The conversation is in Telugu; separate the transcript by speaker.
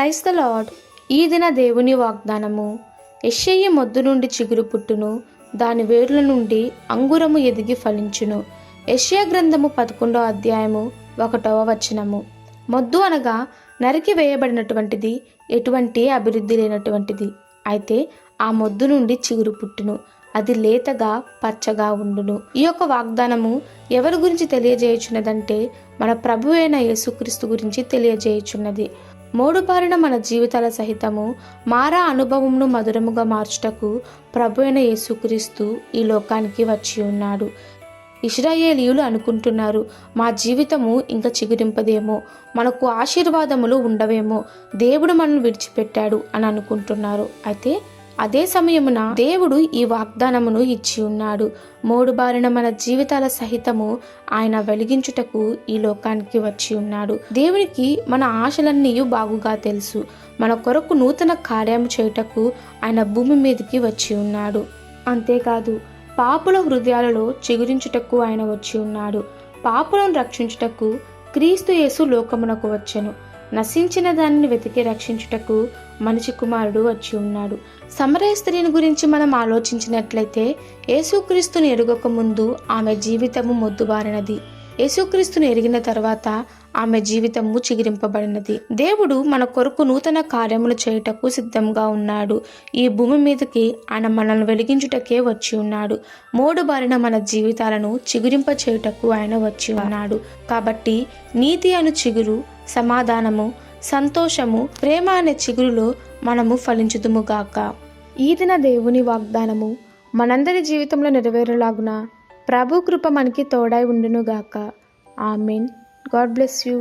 Speaker 1: Praise the lord. ఈ దిన దేవుని వాగ్దానము. యెషయి మొద్దు నుండి చిగురు పుట్టును, దాని వేర్ల నుండి అంగురము ఎదిగి ఫలించును. యెషయా గ్రంథము 11వ అధ్యాయము 1వ వచనము. మొద్దు అనగా నరికి వేయబడినటువంటిది, ఎటువంటి అభివృద్ధి లేనటువంటిది. అయితే ఆ మొద్దు నుండి చిగురు పుట్టును, అది లేతగా పచ్చగా ఉండును. ఈ యొక్క వాగ్దానము ఎవరి గురించి తెలియజేయుచున్నదంటే మన ప్రభు అయిన యేసుక్రీస్తు గురించి తెలియజేయుచున్నది. మోడుబారిన మన జీవితాల సహితము మారా అనుభవమును మధురముగా మార్చుటకు ప్రభు అయిన యేసుక్రీస్తు ఈ లోకానికి వచ్చి ఉన్నాడు. ఇశ్రాయేలీయులు అనుకుంటున్నారు, మా జీవితము ఇంకా చిగురింపదేమో, మనకు ఆశీర్వాదములు ఉండవేమో, దేవుడు మనల్ని విడిచిపెట్టాడు అని అనుకుంటున్నారు. అయితే అదే సమయమున దేవుడు ఈ వాగ్దానమును ఇచ్చి ఉన్నాడు. మోడుబారిన మన జీవితాల సహితము ఆయన వెలిగించుటకు ఈ లోకానికి వచ్చి ఉన్నాడు. దేవునికి మన ఆశలన్నీ బాగుగా తెలుసు. మన కొరకు నూతన కార్యము చేయుటకు ఆయన భూమి మీదకి వచ్చి ఉన్నాడు. అంతేకాదు, పాపుల హృదయాలలో చిగురించుటకు ఆయన వచ్చి ఉన్నాడు. పాపులను రక్షించుటకు క్రీస్తు యేసు లోకమునకు వచ్చెను. నశించిన దానిని వెతికి రక్షించుటకు మనిషి కుమారుడు వచ్చి ఉన్నాడు. సమరయ స్త్రీని గురించి మనం ఆలోచించినట్లయితే, యేసుక్రీస్తుని ఎరుగక ముందు ఆమె జీవితము మొద్దుబారినది. యేసుక్రీస్తుని ఎరిగిన తర్వాత ఆమె జీవితము చిగురింపబడినది. దేవుడు మన కొరకు నూతన కార్యములు చేయుటకు సిద్ధంగా ఉన్నాడు. ఈ భూమి మీదకి ఆయన మనల్ని వెలిగించుటకే వచ్చి ఉన్నాడు. మోడుబారిన మన జీవితాలను చిగురింప చేయుటకు ఆయన వచ్చి ఉన్నాడు. కాబట్టి నీతి అను చిగురు, సమాధానము, సంతోషము, ప్రేమ అనే చిగురులో మనము ఫలించుదుముగాక. ఈ దిన దేవుని వాగ్దానము మనందరి జీవితంలో నెరవేరులాగున ప్రభు కృప మనకి తోడై ఉండునుగాక. ఆమెన్. God bless you.